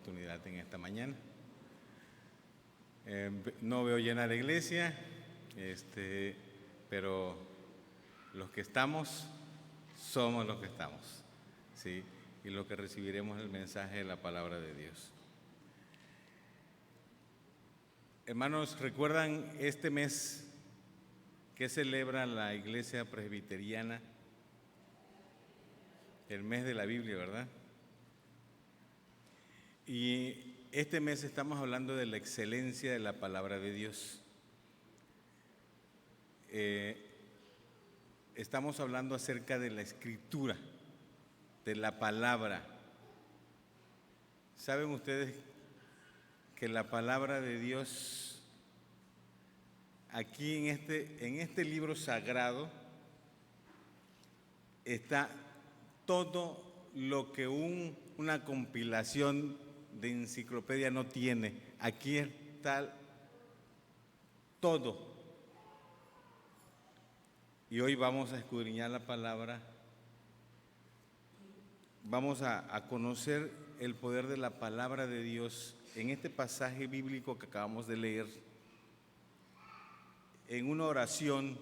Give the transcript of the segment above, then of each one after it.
oportunidad en esta mañana. No veo llena la iglesia, pero los que estamos, somos los que estamos, ¿sí? Y los que recibiremos el mensaje de la palabra de Dios. Hermanos, ¿recuerdan este mes que celebra la Iglesia Presbiteriana? El mes de la Biblia, ¿verdad? Y este mes estamos hablando de la excelencia de la palabra de Dios. Estamos hablando acerca de la escritura, de la palabra. ¿Saben ustedes que la palabra de Dios, aquí en este libro sagrado, está todo lo que una compilación de enciclopedia no tiene? Aquí está todo. Y hoy vamos a escudriñar la palabra, vamos a conocer el poder de la palabra de Dios en este pasaje bíblico que acabamos de leer, en una oración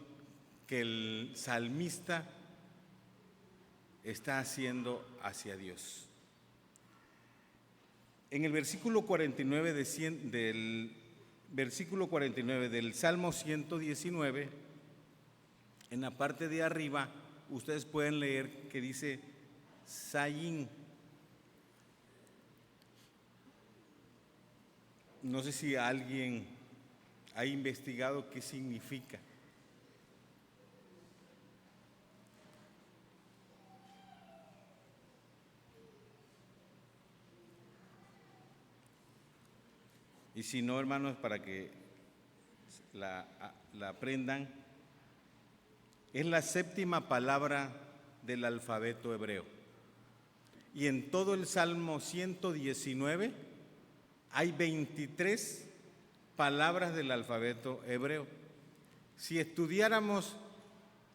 que el salmista está haciendo hacia Dios. En el versículo 49 del Salmo 119, en la parte de arriba, ustedes pueden leer que dice Sayín. No sé si alguien ha investigado qué significa. Y si no, hermanos, para que la aprendan, es la séptima palabra del alfabeto hebreo. Y en todo el Salmo 119 hay 23 palabras del alfabeto hebreo. Si estudiáramos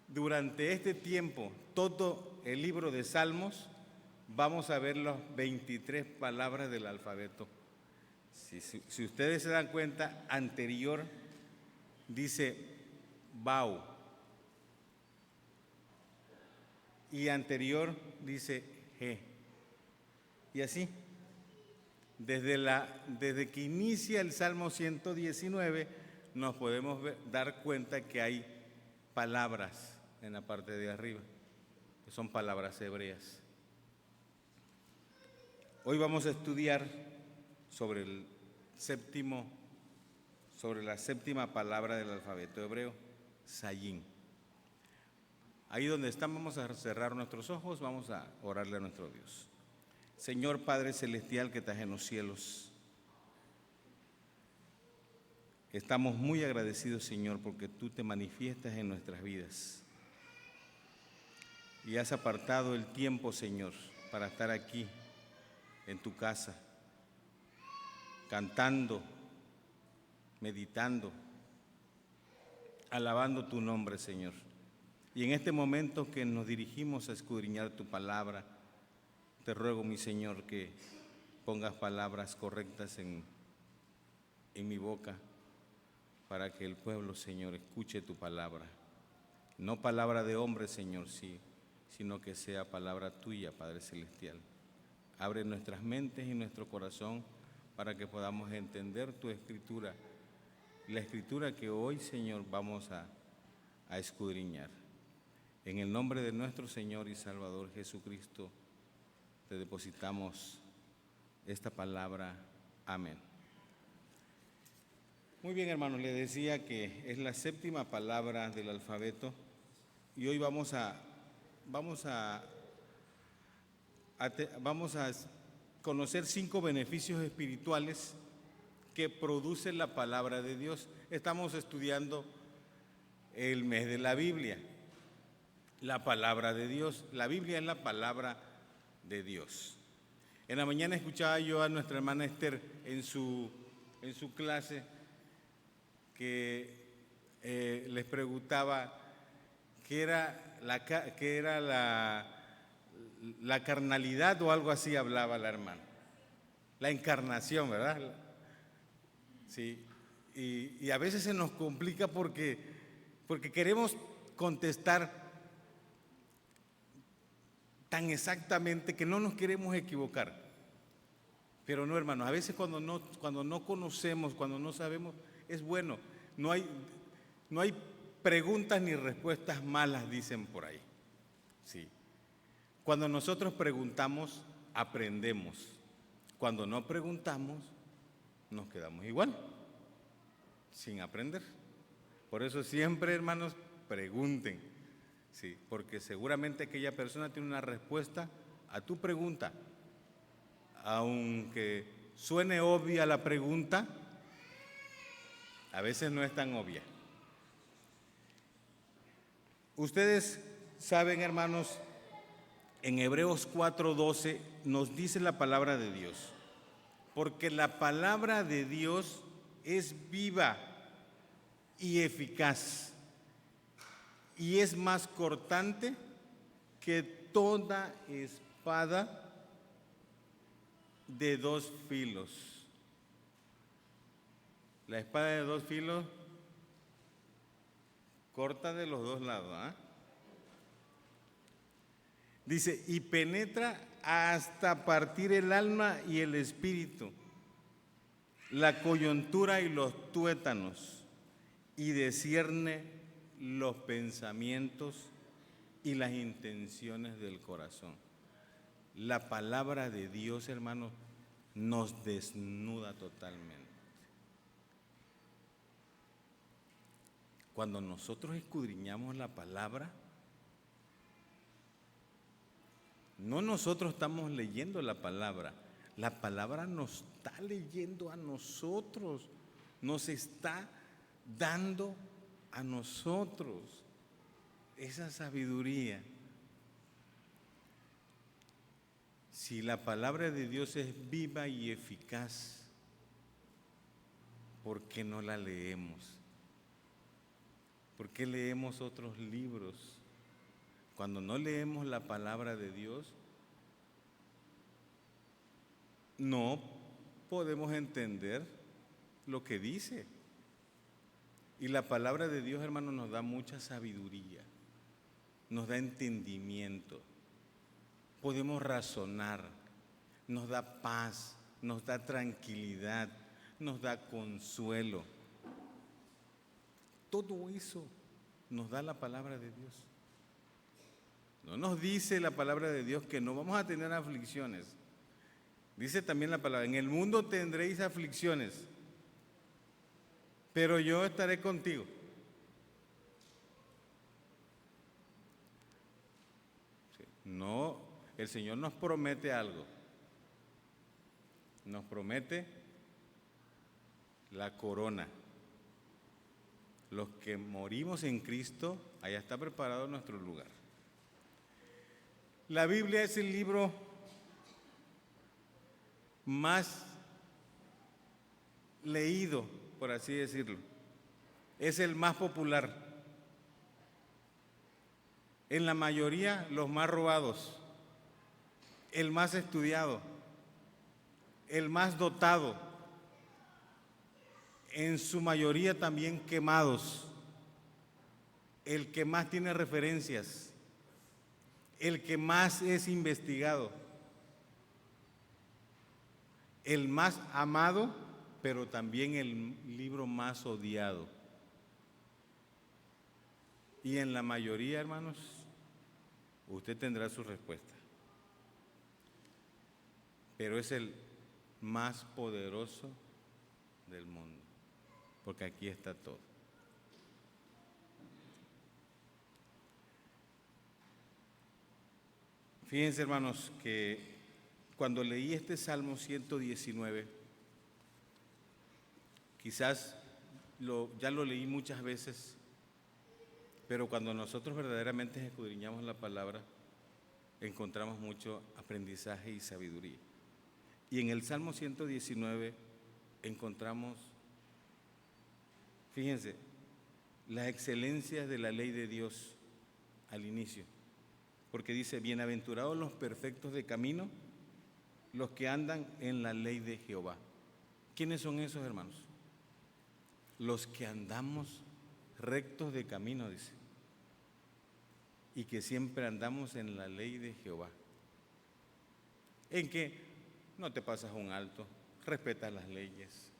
durante este tiempo todo el libro de Salmos, vamos a ver las 23 palabras del alfabeto. Si ustedes se dan cuenta, anterior dice Bau y anterior dice G. Y así, desde que inicia el Salmo 119, nos podemos dar cuenta que hay palabras en la parte de arriba, que son palabras hebreas. Hoy vamos a estudiar sobre la séptima palabra del alfabeto hebreo, Sayín. Ahí donde estamos, vamos a cerrar nuestros ojos, vamos a orarle a nuestro Dios. Señor Padre Celestial que estás en los cielos, estamos muy agradecidos, Señor, porque tú te manifiestas en nuestras vidas y has apartado el tiempo, Señor, para estar aquí en tu casa, cantando, meditando, alabando tu nombre, Señor. Y en este momento que nos dirigimos a escudriñar tu palabra, te ruego, mi Señor, que pongas palabras correctas en mi boca para que el pueblo, Señor, escuche tu palabra. No palabra de hombre, Señor, sí, sino que sea palabra tuya, Padre Celestial. Abre nuestras mentes y nuestro corazón para que podamos entender tu escritura, la escritura que hoy, Señor, vamos a escudriñar. En el nombre de nuestro Señor y Salvador Jesucristo, te depositamos esta palabra. Amén. Muy bien, hermanos, les decía que es la séptima palabra del alfabeto y hoy vamos a conocer 5 beneficios espirituales que produce la palabra de Dios. Estamos estudiando el mes de la Biblia, la palabra de Dios. La Biblia es la palabra de Dios. En la mañana escuchaba yo a nuestra hermana Esther en su clase que les preguntaba qué era la carnalidad o algo así hablaba la hermana. la encarnación, ¿verdad? Sí, y a veces se nos complica porque queremos contestar tan exactamente que no nos queremos equivocar. Pero no, hermanos, a veces cuando no conocemos, cuando no sabemos, es bueno. No hay preguntas ni respuestas malas, dicen por ahí. Sí. Cuando nosotros preguntamos, aprendemos. Cuando no preguntamos, nos quedamos igual, sin aprender. Por eso siempre, hermanos, pregunten. Sí, porque seguramente aquella persona tiene una respuesta a tu pregunta. Aunque suene obvia la pregunta, a veces no es tan obvia. Ustedes saben, hermanos, en Hebreos 4:12 nos dice la palabra de Dios, porque la palabra de Dios es viva y eficaz y es más cortante que toda espada de dos filos. La espada de dos filos corta de los dos lados, ¿eh? Dice, y penetra hasta partir el alma y el espíritu, la coyuntura y los tuétanos, y discierne los pensamientos y las intenciones del corazón. La palabra de Dios, hermanos, nos desnuda totalmente. Cuando nosotros escudriñamos la palabra, no nosotros estamos leyendo la palabra nos está leyendo a nosotros, nos está dando a nosotros esa sabiduría. Si la palabra de Dios es viva y eficaz, ¿por qué no la leemos? ¿Por qué leemos otros libros? Cuando no leemos la palabra de Dios, no podemos entender lo que dice. Y la palabra de Dios, hermano, nos da mucha sabiduría, nos da entendimiento, podemos razonar, nos da paz, nos da tranquilidad, nos da consuelo. Todo eso nos da la palabra de Dios. No nos dice la palabra de Dios que no vamos a tener aflicciones. Dice también la palabra, en el mundo tendréis aflicciones, pero yo estaré contigo. Sí, no, el Señor nos promete algo. Nos promete la corona. Los que morimos en Cristo, allá está preparado nuestro lugar. La Biblia es el libro más leído, por así decirlo. Es el más popular. En la mayoría, los más robados. El más estudiado. El más dotado. En su mayoría también quemados. El que más tiene referencias. El que más es investigado, el más amado, pero también el libro más odiado. Y en la mayoría, hermanos, usted tendrá su respuesta. Pero es el más poderoso del mundo, porque aquí está todo. Fíjense, hermanos, que cuando leí este Salmo 119, quizás ya lo leí muchas veces, pero cuando nosotros verdaderamente escudriñamos la palabra, encontramos mucho aprendizaje y sabiduría. Y en el Salmo 119 encontramos, fíjense, las excelencias de la ley de Dios al inicio. Porque dice, bienaventurados los perfectos de camino, los que andan en la ley de Jehová. ¿Quiénes son esos, hermanos? Los que andamos rectos de camino, dice, y que siempre andamos en la ley de Jehová, en que no te pasas un alto, respetas las leyes,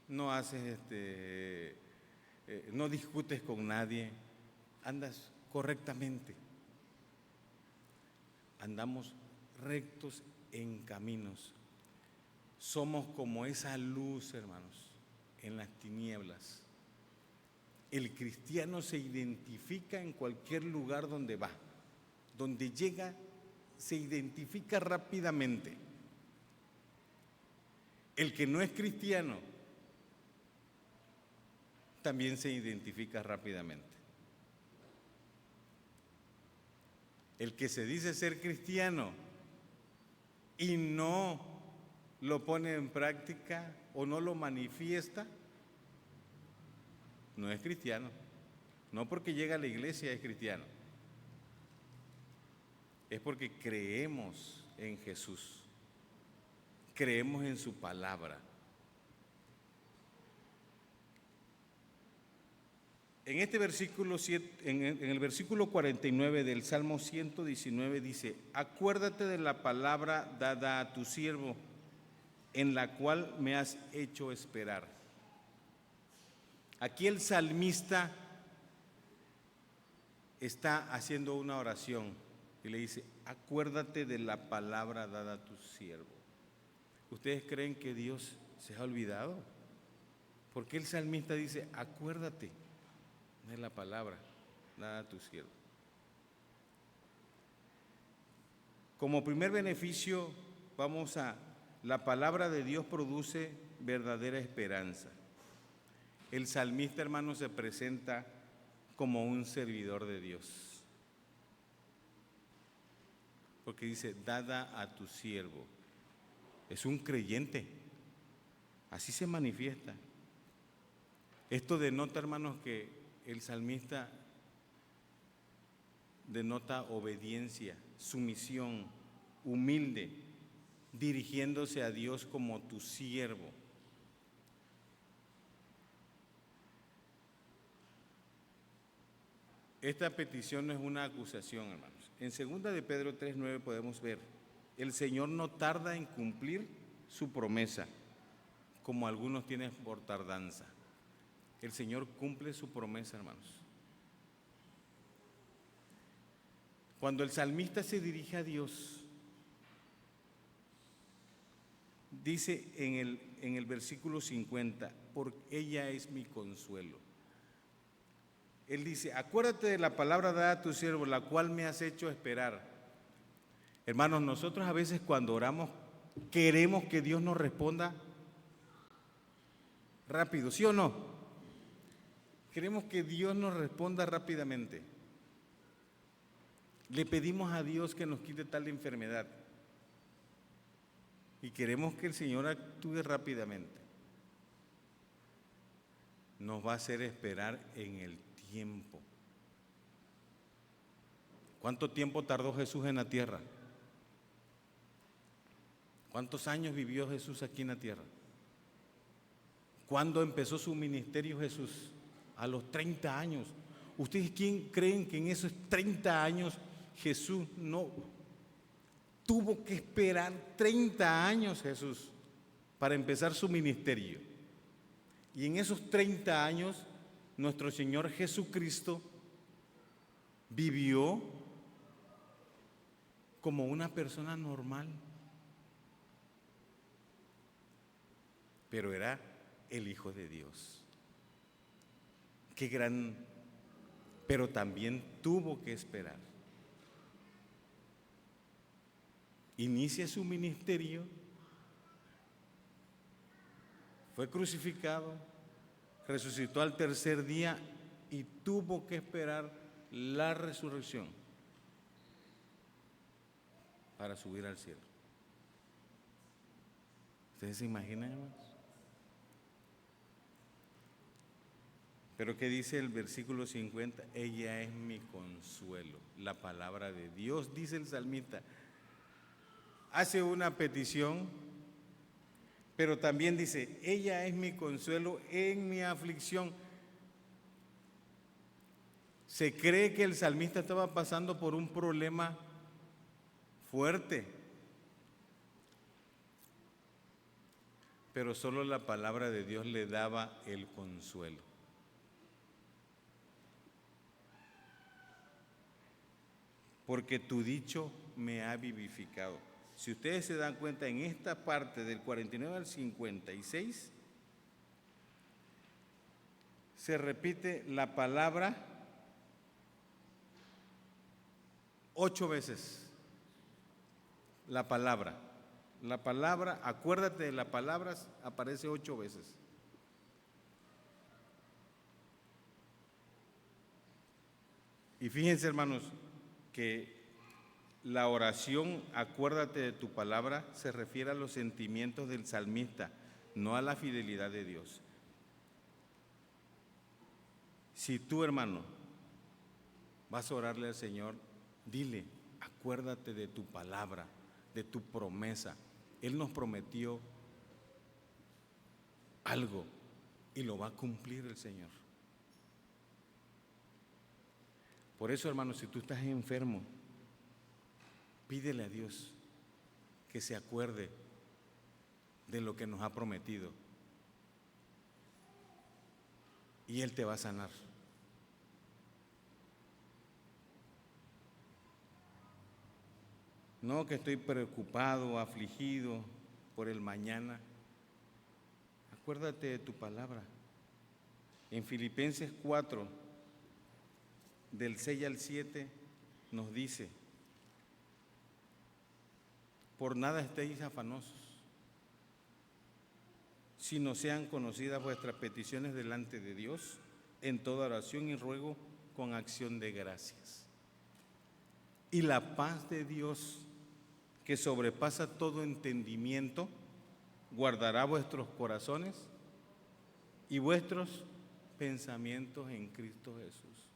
no haces no discutes con nadie, andas correctamente, andamos rectos en caminos. Somos como esa luz, hermanos, en las tinieblas. El cristiano se identifica en cualquier lugar donde va, donde llega, se identifica rápidamente. El que no es cristiano también se identifica rápidamente. El que se dice ser cristiano y no lo pone en práctica o no lo manifiesta, no es cristiano. No porque llega a la iglesia es cristiano. Es porque creemos en Jesús, creemos en su palabra. En este versículo, en el versículo 49 del Salmo 119 dice: acuérdate de la palabra dada a tu siervo, en la cual me has hecho esperar. Aquí el salmista está haciendo una oración y le dice: acuérdate de la palabra dada a tu siervo. ¿Ustedes creen que Dios se ha olvidado? ¿Por qué el salmista dice: acuérdate de la palabra dada a tu siervo? Como primer beneficio, la palabra de Dios produce verdadera esperanza. El salmista, hermano, se presenta como un servidor de Dios, porque dice: dada a tu siervo. Es un creyente, así se manifiesta. Esto denota, hermanos, que el salmista denota obediencia, sumisión, humilde, dirigiéndose a Dios como tu siervo. Esta petición no es una acusación, hermanos. En 2 de Pedro 3:9 podemos ver: el Señor no tarda en cumplir su promesa, como algunos tienen por tardanza. El Señor cumple su promesa, hermanos. Cuando el salmista se dirige a Dios, dice en el versículo 50: por ella es mi consuelo. Él dice: acuérdate de la palabra dada a tu siervo, la cual me has hecho esperar. Hermanos, nosotros a veces cuando oramos queremos que Dios nos responda rápido, ¿sí o no? Queremos que Dios nos responda rápidamente. Le pedimos a Dios que nos quite tal enfermedad y queremos que el Señor actúe rápidamente. Nos va a hacer esperar en el tiempo. ¿Cuánto tiempo tardó Jesús en la tierra? ¿Cuántos años vivió Jesús aquí en la tierra? ¿Cuándo empezó su ministerio Jesús? A los 30 años. ¿Ustedes quién creen que en esos 30 años Jesús no tuvo que esperar 30 años Jesús para empezar su ministerio? Y en esos 30 años nuestro Señor Jesucristo vivió como una persona normal, pero era el Hijo de Dios. Qué gran, pero también tuvo que esperar. Inicia su ministerio, fue crucificado, resucitó al tercer día y tuvo que esperar la resurrección para subir al cielo. ¿Ustedes se imaginan, hermanos? Pero ¿qué dice el versículo 50? Ella es mi consuelo. La palabra de Dios, dice el salmista, hace una petición, pero también dice, ella es mi consuelo en mi aflicción. Se cree que el salmista estaba pasando por un problema fuerte, pero solo la palabra de Dios le daba el consuelo. Porque tu dicho me ha vivificado. Si ustedes se dan cuenta, en esta parte del 49 al 56, se repite la palabra 8 veces. La palabra, acuérdate de las palabras, aparece 8 veces. Y fíjense, hermanos, que la oración, acuérdate de tu palabra, se refiere a los sentimientos del salmista, no a la fidelidad de Dios. Si tú, hermano, vas a orarle al Señor, dile, acuérdate de tu palabra, de tu promesa. Él nos prometió algo y lo va a cumplir el Señor. Por eso, hermano, si tú estás enfermo, pídele a Dios que se acuerde de lo que nos ha prometido y Él te va a sanar. No que estoy preocupado, afligido por el mañana. Acuérdate de tu palabra. En Filipenses 4, del 6 al 7, nos dice, por nada estéis afanosos, sino sean conocidas vuestras peticiones delante de Dios, en toda oración y ruego con acción de gracias. Y la paz de Dios, que sobrepasa todo entendimiento, guardará vuestros corazones y vuestros pensamientos en Cristo Jesús.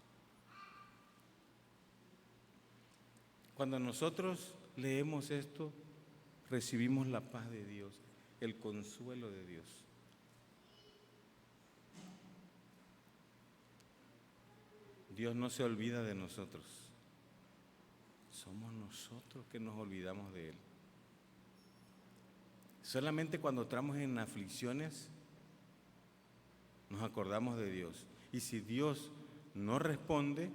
Cuando nosotros leemos esto, recibimos la paz de Dios, el consuelo de Dios. Dios no se olvida de nosotros. Somos nosotros que nos olvidamos de Él. Solamente cuando estamos en aflicciones nos acordamos de Dios. Y si Dios no responde,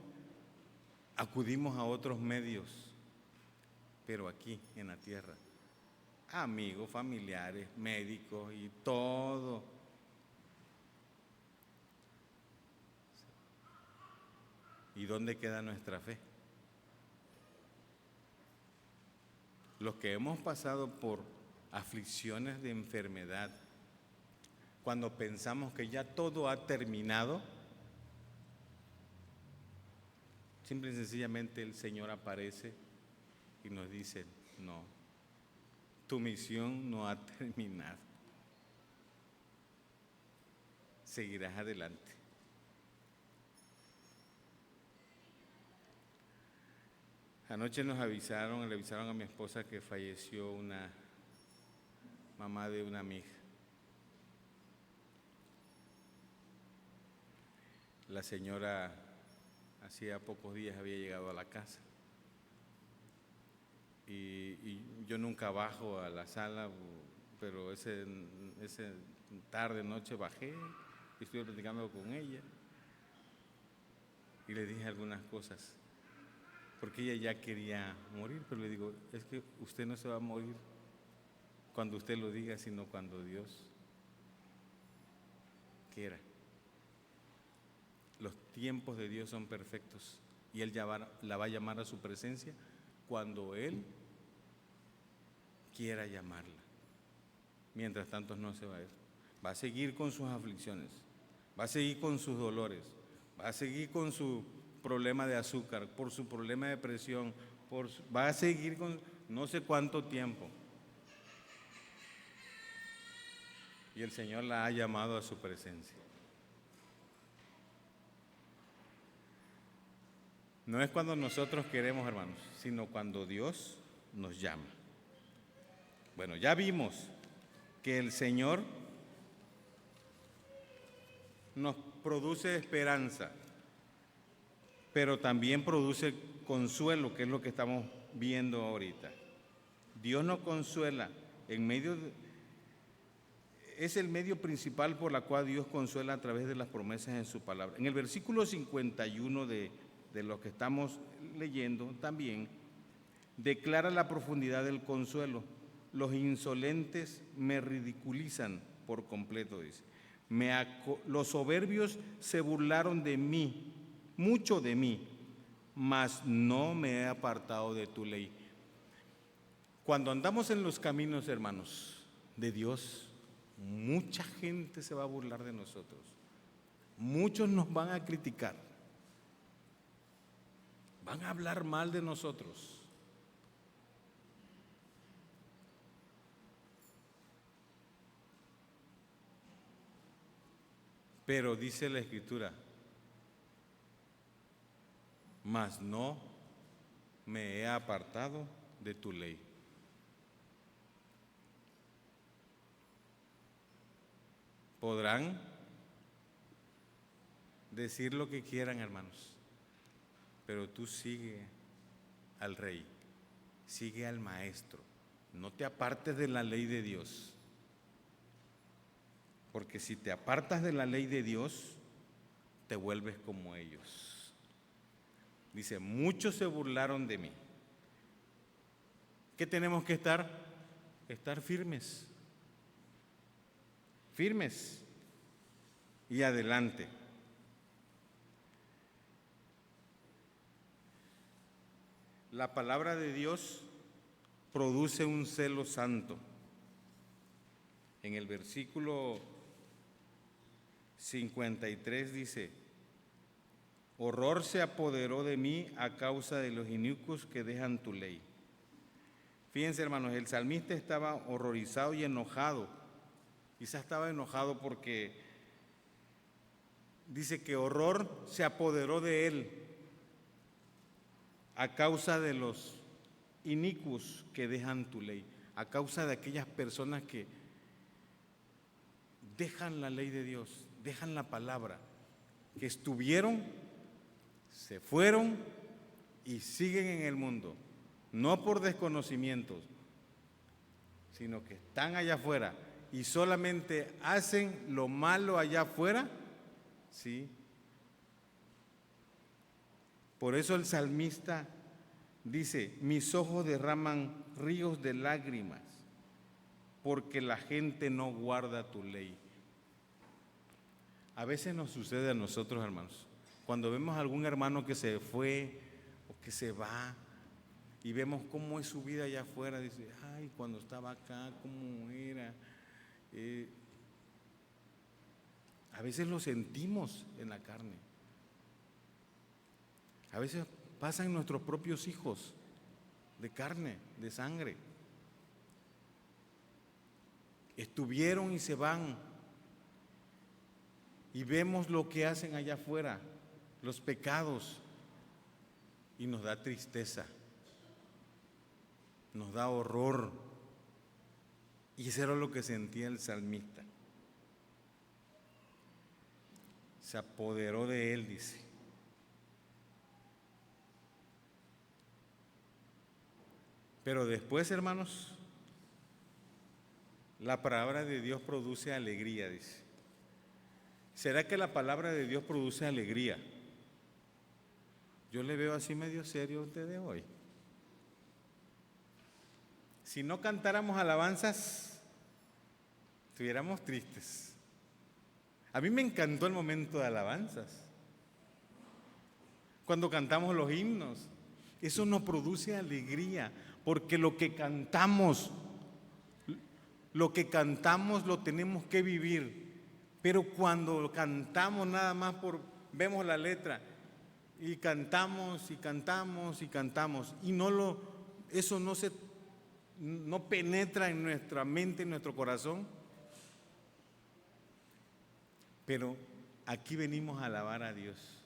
acudimos a otros medios, pero aquí en la tierra, amigos, familiares, médicos y todo. ¿Y dónde queda nuestra fe? Los que hemos pasado por aflicciones de enfermedad, cuando pensamos que ya todo ha terminado, simple y sencillamente el Señor aparece y nos dice, no, tu misión no ha terminado, seguirás adelante. Anoche le avisaron a mi esposa que falleció una mamá de una amiga. La señora hacía pocos días había llegado a la casa y yo nunca bajo a la sala, pero ese tarde, noche bajé y estuve platicando con ella y le dije algunas cosas, porque ella ya quería morir, pero le digo, es que usted no se va a morir cuando usted lo diga, sino cuando Dios quiera. Los tiempos de Dios son perfectos y Él la va a llamar a su presencia cuando Él quiera llamarla. Mientras tanto no se va a ir. Va a seguir con sus aflicciones, va a seguir con sus dolores, va a seguir con su problema de azúcar, por su problema de presión, va a seguir con no sé cuánto tiempo. Y el Señor la ha llamado a su presencia. No es cuando nosotros queremos, hermanos, sino cuando Dios nos llama. Bueno, ya vimos que el Señor nos produce esperanza, pero también produce consuelo, que es lo que estamos viendo ahorita. Dios nos consuela en medio es el medio principal por la cual Dios consuela a través de las promesas en su palabra. En el versículo 51 de lo que estamos leyendo también, declara la profundidad del consuelo. Los insolentes me ridiculizan por completo, dice. Los soberbios se burlaron de mí, mucho de mí, mas no me he apartado de tu ley. Cuando andamos en los caminos, hermanos, de Dios, mucha gente se va a burlar de nosotros. Muchos nos van a criticar. Van a hablar mal de nosotros. Pero dice la Escritura, mas no me he apartado de tu ley. Podrán decir lo que quieran, hermanos, pero tú sigue al Rey, sigue al Maestro. No te apartes de la ley de Dios, porque si te apartas de la ley de Dios, te vuelves como ellos. Dice, muchos se burlaron de mí. ¿Qué tenemos que estar? Estar firmes. Firmes y adelante. La palabra de Dios produce un celo santo. En el versículo 53 dice, horror se apoderó de mí a causa de los inicuos que dejan tu ley. Fíjense, hermanos, el salmista estaba horrorizado y enojado. Quizás estaba enojado porque dice que horror se apoderó de él a causa de los inicuos que dejan tu ley, a causa de aquellas personas que dejan la ley de Dios, dejan la palabra, que estuvieron, se fueron y siguen en el mundo, no por desconocimientos, sino que están allá afuera y solamente hacen lo malo allá afuera, ¿sí? Por eso el salmista dice, mis ojos derraman ríos de lágrimas, porque la gente no guarda tu ley. A veces nos sucede a nosotros, hermanos, cuando vemos a algún hermano que se fue o que se va y vemos cómo es su vida allá afuera, dice, ay, cuando estaba acá, cómo era. A veces lo sentimos en la carne. A veces pasan nuestros propios hijos de carne, de sangre. Estuvieron y se van. Y vemos lo que hacen allá afuera, los pecados, y nos da tristeza, nos da horror. Y eso era lo que sentía el salmista. Se apoderó de él, dice. Pero después, hermanos, la palabra de Dios produce alegría, dice. ¿Será que la palabra de Dios produce alegría? Yo le veo así medio serio a ustedes hoy. Si no cantáramos alabanzas, estuviéramos tristes. A mí me encantó el momento de alabanzas. Cuando cantamos los himnos, eso nos produce alegría, porque lo que cantamos lo tenemos que vivir. Pero cuando cantamos nada más vemos la letra y cantamos y cantamos y cantamos y eso no penetra en nuestra mente, en nuestro corazón. Pero aquí venimos a alabar a Dios.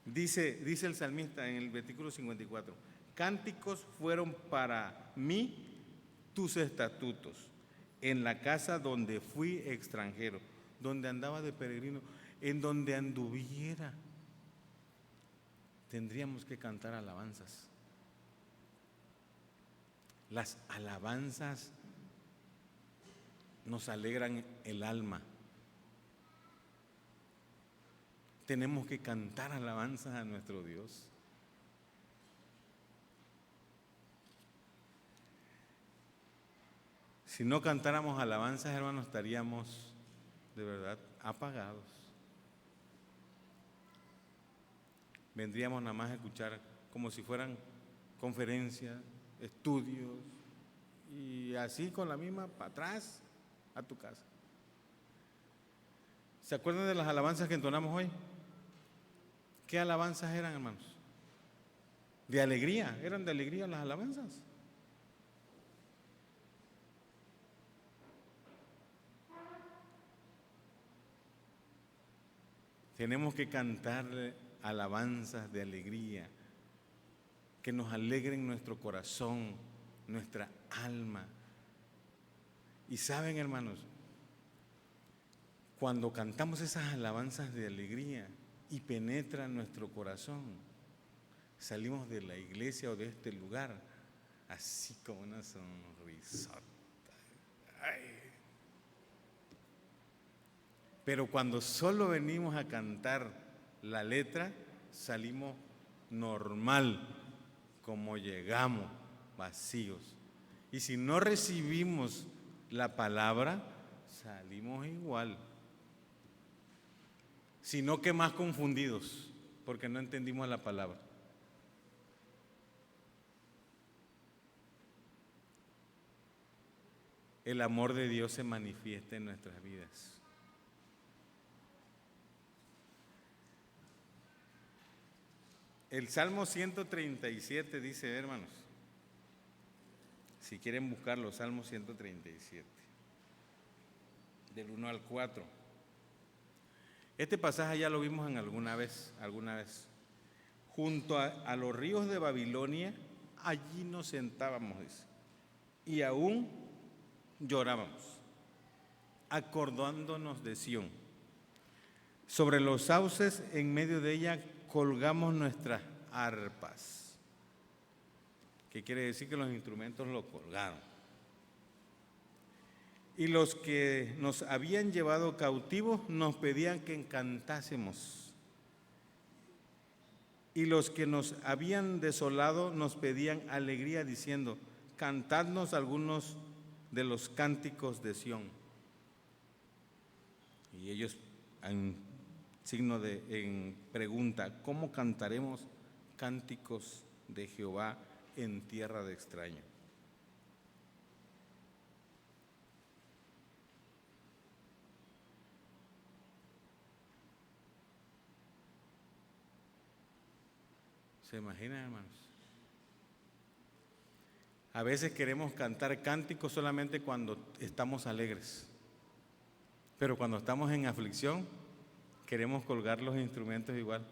Dice el salmista en el versículo 54, Cánticos fueron para mí tus estatutos, en la casa donde fui extranjero, donde andaba de peregrino, en donde anduviera, tendríamos que cantar alabanzas. Las alabanzas nos alegran el alma. Tenemos que cantar alabanzas a nuestro Dios. Si no cantáramos alabanzas, hermanos, estaríamos de verdad apagados. Vendríamos nada más a escuchar como si fueran conferencias, estudios, y así con la misma para atrás a tu casa. ¿Se acuerdan de las alabanzas que entonamos hoy? ¿Qué alabanzas eran, hermanos? De alegría, eran de alegría las alabanzas. Tenemos que cantarle alabanzas de alegría, que nos alegren nuestro corazón, nuestra alma. Y saben, hermanos, cuando cantamos esas alabanzas de alegría y penetran nuestro corazón, salimos de la iglesia o de este lugar así como una sonrisota. Ay. Pero cuando solo venimos a cantar la letra, salimos normal, como llegamos, vacíos. Y si no recibimos la palabra, salimos igual. Sino que más confundidos, porque no entendimos la palabra. El amor de Dios se manifiesta en nuestras vidas. El Salmo 137 dice, hermanos, si quieren buscarlo, Salmo 137, del 1 al 4. Este pasaje ya lo vimos en alguna vez. Junto a los ríos de Babilonia, allí nos sentábamos, dice, y aún llorábamos, acordándonos de Sión. Sobre los sauces, en medio de ella, colgamos nuestras arpas. ¿Qué quiere decir? Que los instrumentos lo colgaron. Y los que nos habían llevado cautivos nos pedían que cantásemos. Y los que nos habían desolado nos pedían alegría, diciendo, cantadnos algunos de los cánticos de Sión. Y ellos, en pregunta, ¿cómo cantaremos cánticos de Jehová en tierra de extraño? ¿Se imaginan, hermanos? A veces queremos cantar cánticos solamente cuando estamos alegres, pero cuando estamos en aflicción queremos colgar los instrumentos igual.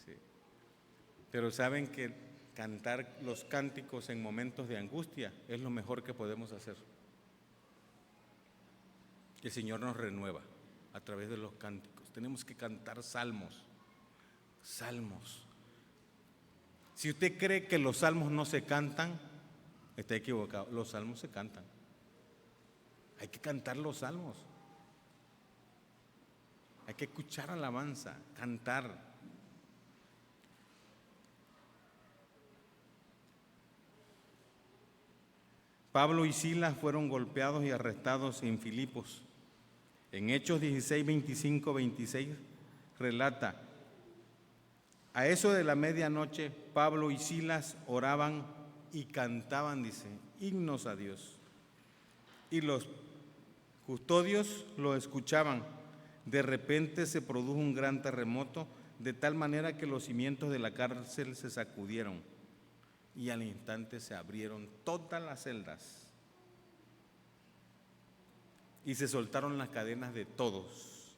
Sí. Pero saben que cantar los cánticos en momentos de angustia es lo mejor que podemos hacer. El Señor nos renueva a través de los cánticos. Tenemos que cantar salmos. Si usted cree que los salmos no se cantan, está equivocado. Los salmos se cantan. Hay que cantar los salmos. Hay que escuchar alabanza, cantar. Pablo y Silas fueron golpeados y arrestados en Filipos. En Hechos 16, 25, 26 relata, a eso de la medianoche, Pablo y Silas oraban y cantaban, dice, himnos a Dios. Y los custodios lo escuchaban. De repente se produjo un gran terremoto, de tal manera que los cimientos de la cárcel se sacudieron y al instante se abrieron todas las celdas y se soltaron las cadenas de todos.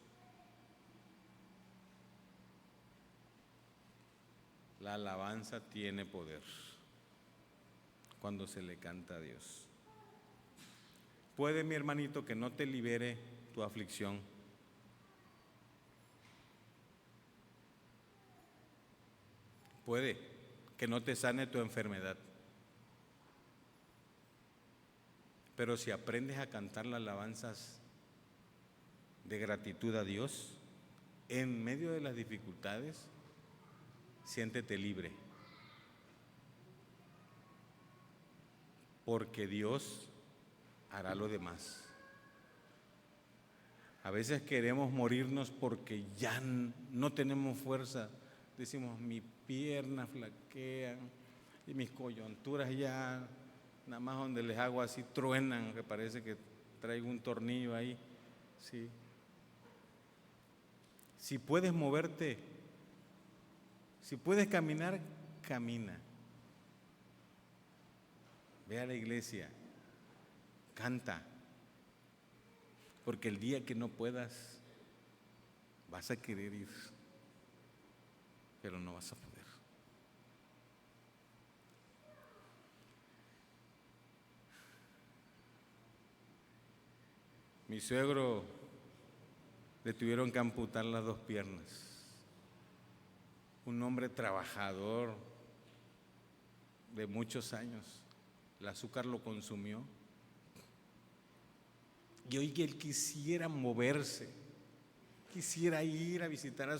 La alabanza tiene poder cuando se le canta a Dios. Puede, mi hermanito, que no te libere tu aflicción. Puede que no te sane tu enfermedad. Pero si aprendes a cantar las alabanzas de gratitud a Dios, en medio de las dificultades, siéntete libre. Porque Dios hará lo demás. A veces queremos morirnos porque ya no tenemos fuerza. Decimos, mis piernas flaquean y mis coyunturas ya, nada más donde les hago así, truenan, que parece que traigo un tornillo ahí. Sí. Si puedes moverte, si puedes caminar, camina. Ve a la iglesia, canta, porque el día que no puedas, vas a querer ir, pero no vas a poder. Mi suegro le tuvieron que amputar las 2 piernas. Un hombre trabajador de muchos años. El azúcar lo consumió. Y hoy que él quisiera moverse, quisiera ir a visitar a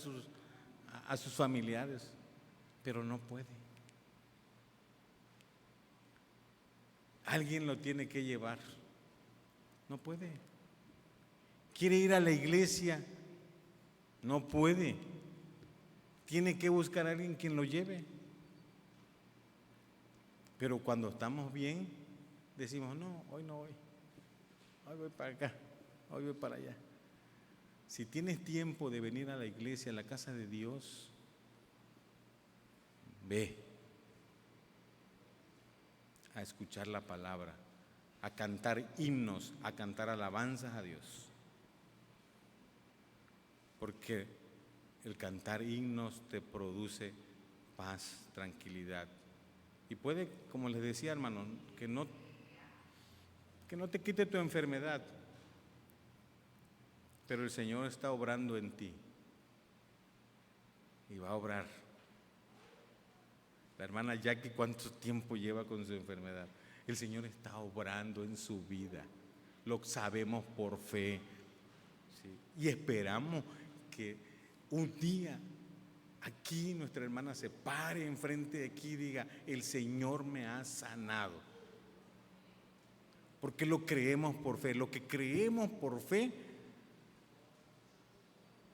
sus familiares, pero no puede. Alguien lo tiene que llevar. No puede. Quiere ir a la iglesia, no puede. Tiene que buscar a alguien quien lo lleve. Pero cuando estamos bien, decimos, no, hoy no voy. Hoy voy para acá, hoy voy para allá. Si tienes tiempo de venir a la iglesia, a la casa de Dios, ve a escuchar la palabra, a cantar himnos, a cantar alabanzas a Dios. Porque el cantar himnos te produce paz, tranquilidad. Y puede, como les decía, hermano, que no te quite tu enfermedad, pero el Señor está obrando en ti y va a obrar. La hermana Jackie, ¿cuánto tiempo lleva con su enfermedad? El Señor está obrando en su vida, lo sabemos por fe, ¿sí? Y esperamos que un día aquí nuestra hermana se pare enfrente de aquí y diga, el Señor me ha sanado. Porque lo creemos por fe. Lo que creemos por fe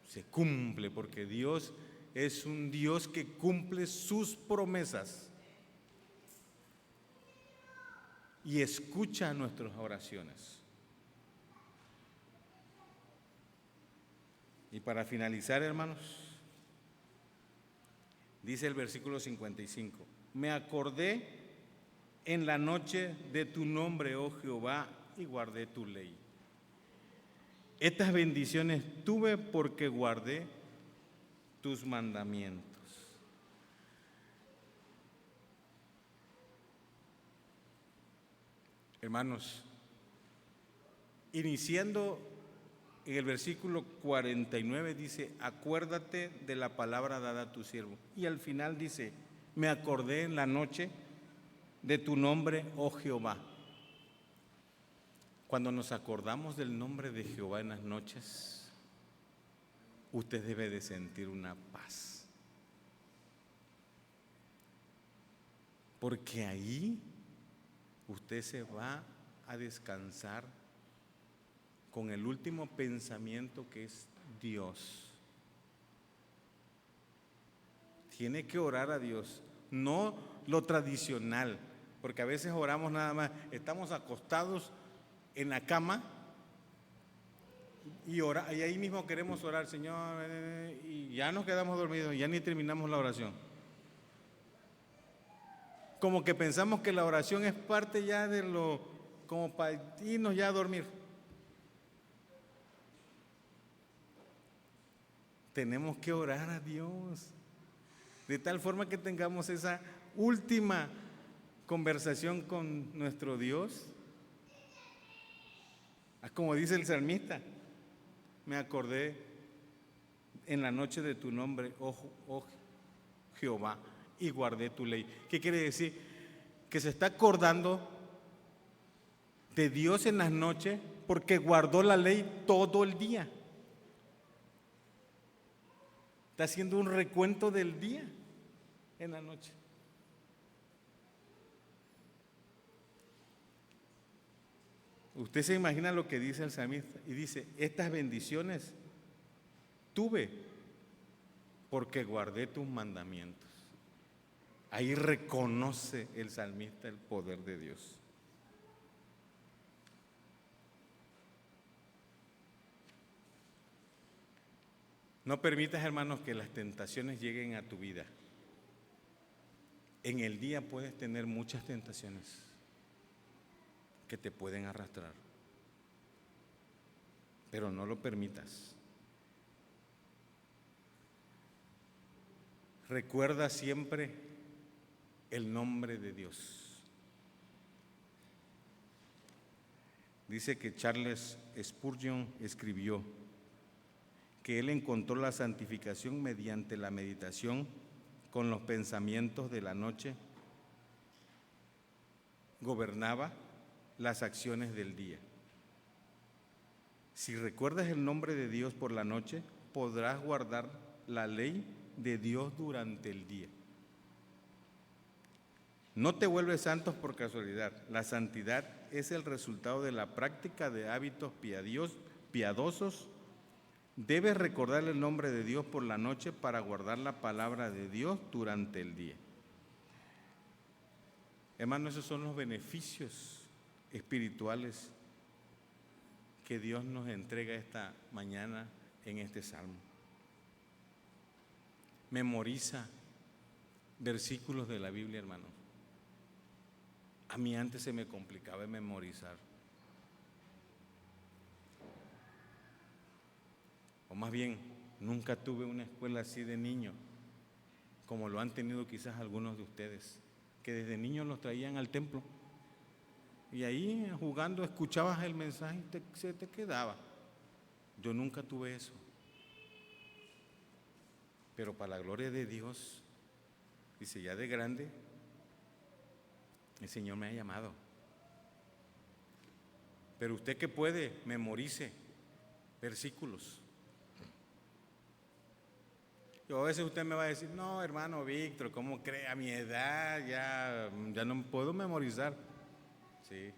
se cumple, porque Dios es un Dios que cumple sus promesas y escucha nuestras oraciones. Y para finalizar, hermanos, dice el versículo 55, me acordé en la noche de tu nombre, oh Jehová, y guardé tu ley. Estas bendiciones tuve porque guardé tus mandamientos. Hermanos, iniciando en el versículo 49 dice, acuérdate de la palabra dada a tu siervo. Y al final dice, me acordé en la noche de tu nombre, oh Jehová. Cuando nos acordamos del nombre de Jehová en las noches, usted debe de sentir una paz. Porque ahí usted se va a descansar con el último pensamiento que es Dios. Tiene que orar a Dios, no lo tradicional, porque a veces oramos nada más, estamos acostados en la cama y ahí mismo queremos orar, Señor, y ya nos quedamos dormidos, ya ni terminamos la oración. Como que pensamos que la oración es parte ya de como para irnos ya a dormir. Tenemos que orar a Dios. De tal forma que tengamos esa última conversación con nuestro Dios. Como dice el salmista, me acordé en la noche de tu nombre, oh Jehová, y guardé tu ley. ¿Qué quiere decir? Que se está acordando de Dios en las noches porque guardó la ley todo el día. Está haciendo un recuento del día en la noche. Usted se imagina lo que dice el salmista y dice, estas bendiciones tuve porque guardé tus mandamientos. Ahí reconoce el salmista el poder de Dios. No permitas, hermanos, que las tentaciones lleguen a tu vida. En el día puedes tener muchas tentaciones que te pueden arrastrar, pero no lo permitas. Recuerda siempre el nombre de Dios. Dice que Charles Spurgeon escribió que él encontró la santificación mediante la meditación con los pensamientos de la noche, gobernaba las acciones del día. Si recuerdas el nombre de Dios por la noche, podrás guardar la ley de Dios durante el día. No te vuelves santos por casualidad. La santidad es el resultado de la práctica de hábitos piadosos. Debes recordar el nombre de Dios por la noche para guardar la palabra de Dios durante el día. Hermanos, esos son los beneficios espirituales que Dios nos entrega esta mañana en este salmo. Memoriza versículos de la Biblia, hermanos. A mí antes se me complicaba memorizar. O más bien, nunca tuve una escuela así de niño, como lo han tenido quizás algunos de ustedes, que desde niños los traían al templo. Y ahí jugando escuchabas el mensaje y se te quedaba. Yo nunca tuve eso. Pero para la gloria de Dios, dice, ya de grande, el Señor me ha llamado. Pero usted que puede, memorice versículos. Yo, a veces usted me va a decir, no, hermano Víctor, ¿cómo cree? A mi edad ya no puedo memorizar. Sí.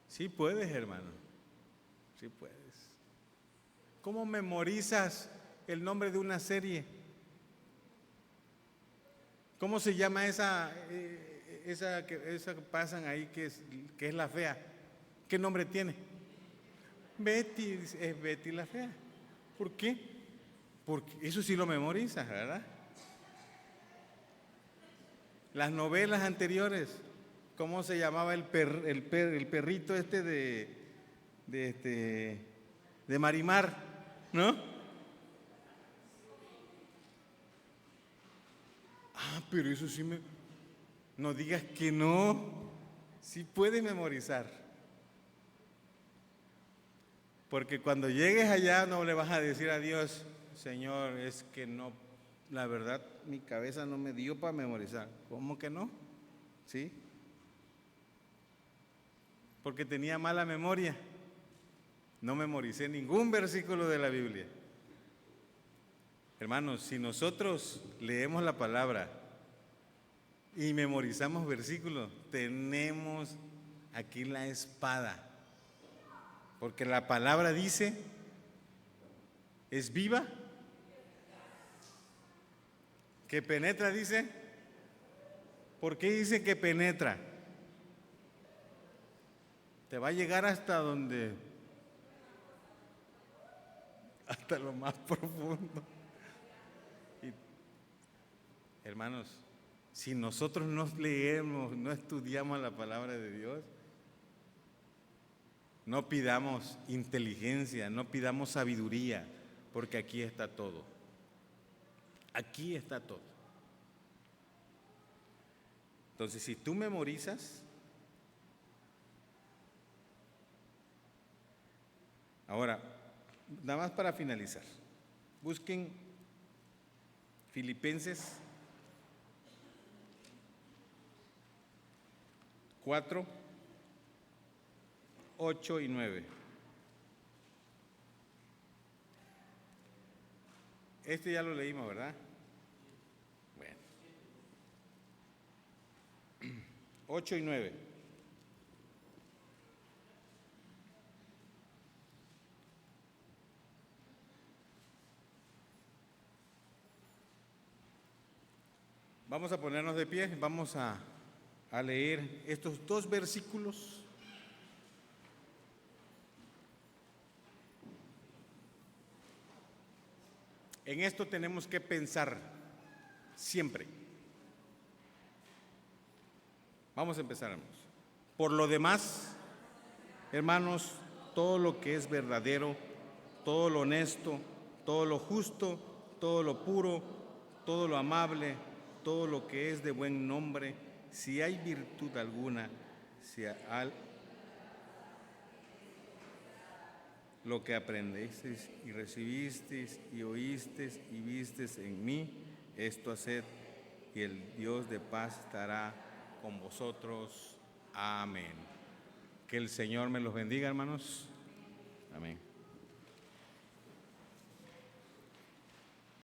Sí puedes, hermano. Sí puedes. ¿Cómo memorizas el nombre de una serie? ¿Cómo se llama esa que pasan ahí que es la fea? ¿Qué nombre tiene? Betty, es Betty la fea. ¿Por qué? Porque eso sí lo memorizas, ¿verdad? Las novelas anteriores, ¿cómo se llamaba el perrito de Marimar, ¿no? Pero eso sí no digas que no, sí puedes memorizar. Porque cuando llegues allá no le vas a decir a Dios, Señor, es que no, la verdad mi cabeza no me dio para memorizar. ¿Cómo que no? ¿Sí? Porque tenía mala memoria. No memoricé ningún versículo de la Biblia. Hermanos, si nosotros leemos la palabra y memorizamos versículos, tenemos aquí la espada. Porque la palabra dice, es viva, que penetra, dice. ¿Por qué dice que penetra? Te va a llegar hasta donde, hasta lo más profundo. Y, hermanos, si nosotros no leemos, no estudiamos la palabra de Dios, no pidamos inteligencia, no pidamos sabiduría, porque aquí está todo. Aquí está todo. Entonces, si tú memorizas, ahora, nada más para finalizar, busquen Filipenses 4, 8 y 9. Este ya lo leímos, ¿verdad? Bueno. 8 y 9. Vamos a ponernos de pie, vamos a leer estos dos versículos. En esto tenemos que pensar siempre. Vamos a empezar, hermanos. Por lo demás, hermanos, todo lo que es verdadero, todo lo honesto, todo lo justo, todo lo puro, todo lo amable, todo lo que es de buen nombre, si hay virtud alguna, si lo que aprendisteis y recibisteis y oísteis y visteis en mí, esto haced, y el Dios de paz estará con vosotros. Amén. Que el Señor me los bendiga, hermanos. Amén.